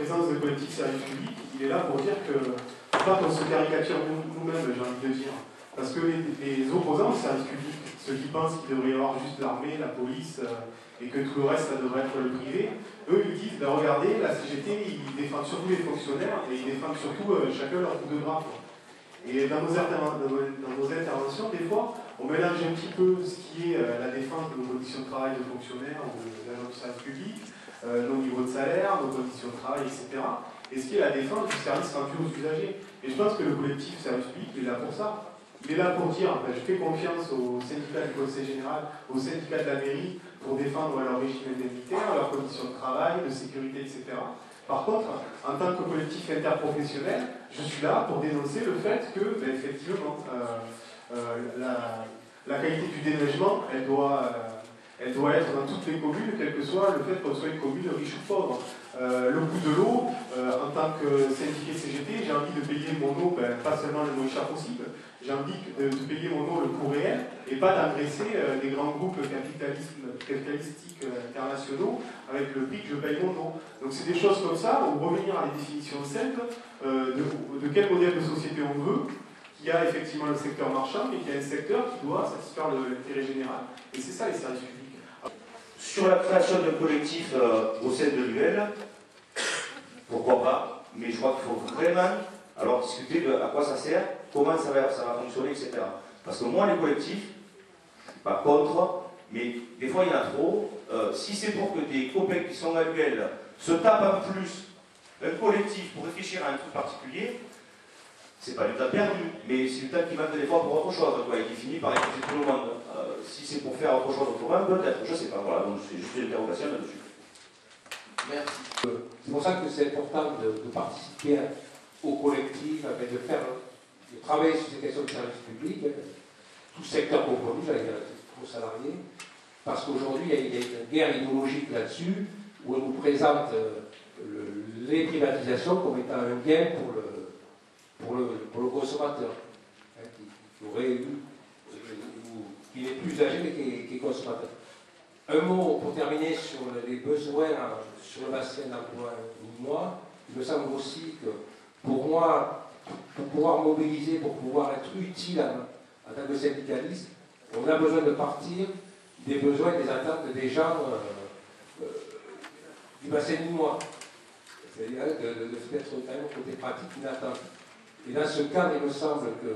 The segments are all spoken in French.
présence de collectifs services publics, il est là pour dire que, pas qu'on se caricature nous-mêmes, j'ai envie de dire, parce que les opposants au service public, ceux qui pensent qu'il devrait y avoir juste l'armée, la police, et que tout le reste, ça devrait être le privé, eux, ils disent, ben regardez, la CGT, ils défendent surtout les fonctionnaires, et ils défendent surtout chacun leur coup de bras. Et dans nos interventions, des fois, on mélange un petit peu ce qui est la défense de nos conditions de travail de fonctionnaires ou d'agents du service public, nos niveaux de salaire, nos conditions de travail, etc. Et ce qui est la défense du service rendu aux usagers. Et je pense que le collectif service public, il est là pour ça. Il est là pour dire, ben, je fais confiance aux syndicats du Conseil général, aux syndicats de la mairie, pour défendre leur régime indemnitaire, leurs conditions de travail, de sécurité, etc. Par contre, en tant que collectif interprofessionnel, je suis là pour dénoncer le fait que, ben, effectivement, la qualité du déneigement, elle doit être dans toutes les communes, quel que soit le fait qu'on soit une commune riche ou pauvre. Le coût de l'eau, en tant que syndiqué CGT, j'ai envie de payer mon eau, ben, pas seulement le moins cher possible, j'ai envie de payer mon eau le coût réel, et pas d'agresser des grands groupes capitalistiques internationaux avec le prix que je paye mon eau. Donc c'est des choses comme ça, où revenir à des définitions simples de quel modèle de société on veut, qu'il y a effectivement le secteur marchand, mais qu'il y a un secteur qui doit satisfaire l'intérêt général. Et c'est ça les services publics. Sur la création d'un collectif au sein de l'UL, pourquoi pas, mais je crois qu'il faut vraiment alors discuter de à quoi ça sert, comment ça va fonctionner, etc. Parce que moi, les collectifs, je ne suis pas contre, mais des fois il y en a trop. Si c'est pour que des copains qui sont à l'UL se tapent en plus un collectif pour réfléchir à un truc particulier, c'est pas du temps perdu, mais c'est du temps qui manque des fois pour autre chose, quoi, et qui finit par écouter tout le monde. Si c'est pour faire autre chose autrement, peut-être, je sais pas, voilà, donc c'est juste une interrogation là-dessus. Merci. C'est pour ça que c'est important de participer au collectif, de travailler sur ces questions de service public, tout secteur confondu, j'allais dire aux salariés, parce qu'aujourd'hui il y a une guerre idéologique là-dessus, où on nous présente les privatisations comme étant un gain pour le consommateur, hein, qui aurait eu, qui n'est plus âgé mais qui est consommateur. Un mot pour terminer sur les besoins sur le bassin d'emploi moi, il me semble aussi que pour moi, pour pouvoir mobiliser, pour pouvoir être utile en tant que syndicaliste, on a besoin de partir des besoins et des attentes des gens du bassin du mois. C'est-à-dire de se mettre quand même au côté pratique une attente. Et dans ce cadre, il me semble que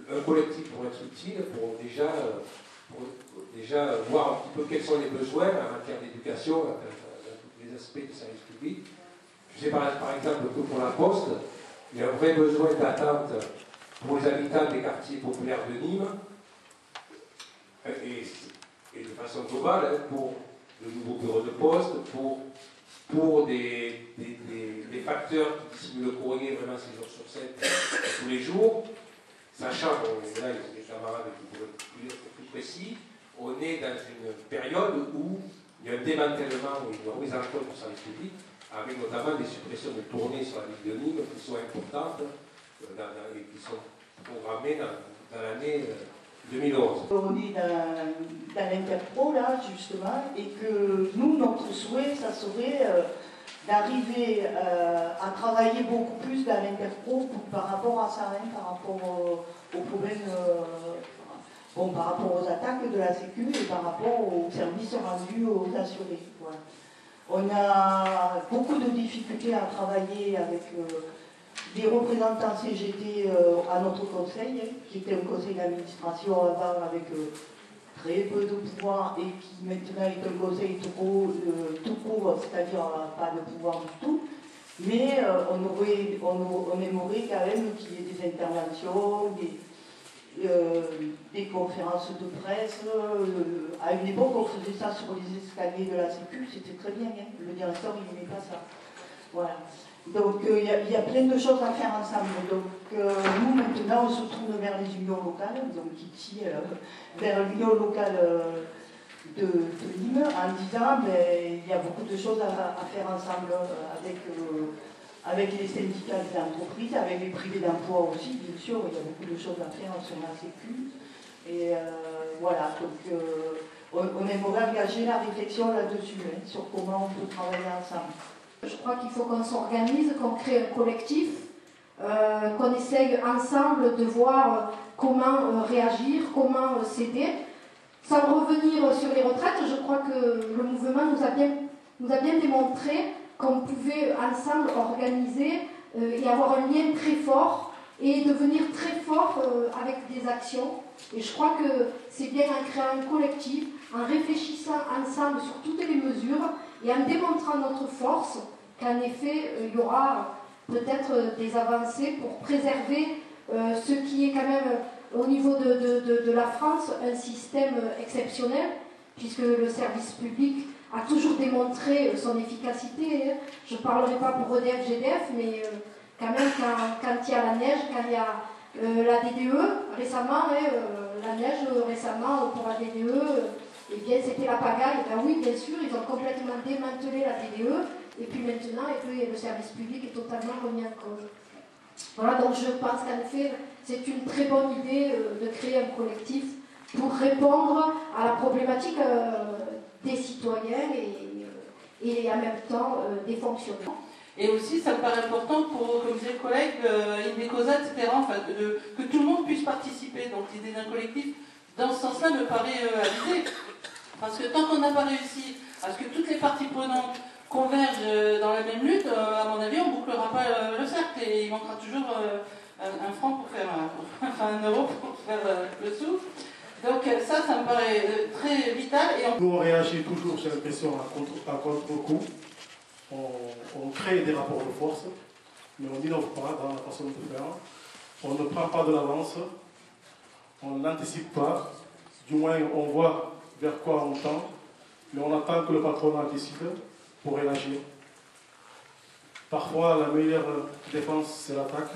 un collectif pour être utile, pour déjà voir un petit peu quels sont les besoins en matière d'éducation, dans tous les aspects du service public. Je sais par exemple que pour la Poste, il y a un vrai besoin d'attente pour les habitants des quartiers populaires de Nîmes, et de façon globale, hein, pour le nouveau bureau de poste, pour des facteurs qui dissimulent le courrier vraiment 6 jours sur 7 tous les jours, sachant, là il y a des camarades qui pourraient être plus précis, on est dans une période où il y a un démantèlement ou une remise en cause du service public, avec notamment des suppressions de tournées sur la ville de Nîmes qui sont importantes et qui sont programmées dans l'année 2011. On est dans l'Interpro, là, justement, et que nous, notre souhait, ça serait d'arriver à travailler beaucoup plus dans l'Interpro par rapport à ça, hein, par rapport aux problèmes, par rapport aux attaques de la Sécu et par rapport aux services rendus aux assurés. Voilà. On a beaucoup de difficultés à travailler avec des représentants CGT à notre conseil, hein, qui était un conseil d'administration avant avec très peu de pouvoir et qui maintenant est un conseil tout court, c'est-à-dire pas de pouvoir du tout. Mais on aimerait quand même qu'il y ait des interventions, des conférences de presse. À une époque, on faisait ça sur les escaliers de la Sécu, c'était très bien, hein. Le directeur, il n'aimait pas ça. Voilà. Donc, il y a plein de choses à faire ensemble. Donc, nous, maintenant, on se tourne vers les unions locales, donc ici, vers l'union locale de Nîmes, en disant, ben, il y a beaucoup de choses à faire ensemble avec les syndicats des entreprises, avec les privés d'emploi aussi, bien sûr, il y a beaucoup de choses à faire sur la Sécu. Et voilà, donc on aimerait engager la réflexion là-dessus, hein, sur comment on peut travailler ensemble. Je crois qu'il faut qu'on s'organise, qu'on crée un collectif, qu'on essaye ensemble de voir comment réagir, comment s'aider. Sans revenir sur les retraites, je crois que le mouvement nous a bien démontré qu'on pouvait ensemble organiser et avoir un lien très fort et devenir très fort avec des actions. Et je crois que c'est bien en créant un collectif, en réfléchissant ensemble sur toutes les mesures et en démontrant notre force qu'en effet il y aura peut-être des avancées pour préserver ce qui est quand même au niveau de la France un système exceptionnel, puisque le service public a toujours démontré son efficacité. Je ne parlerai pas pour EDF, GDF, mais quand même quand il y a la neige, quand il y a la DDE récemment, la neige récemment pour la DDE, eh bien c'était la pagaille. Ben oui, bien sûr, ils ont complètement démantelé la DDE, et puis maintenant, le service public est totalement remis en cause. Voilà, donc je pense qu'en effet, c'est une très bonne idée de créer un collectif pour répondre à la problématique des citoyens et en même temps des fonctionnaires. Et aussi, ça me paraît important pour, comme disait le collègue, Indecosa, etc., enfin, que tout le monde puisse participer. Donc l'idée d'un collectif, dans ce sens-là, me paraît avisée. Parce que tant qu'on n'a pas réussi à ce que toutes les parties prenantes convergent dans la même lutte, à mon avis, on ne bouclera pas le cercle et il manquera toujours un franc pour faire un euro pour faire le sou. Donc ça me paraît très vital. Et Nous, on réagit toujours, j'ai l'impression, à contre-coup. On crée des rapports de force, mais on n'innove pas dans la façon de faire. On ne prend pas de l'avance, on n'anticipe pas. Du moins, on voit vers quoi on tend, mais on attend que le patronat décide pour réagir. Parfois, la meilleure défense, c'est l'attaque.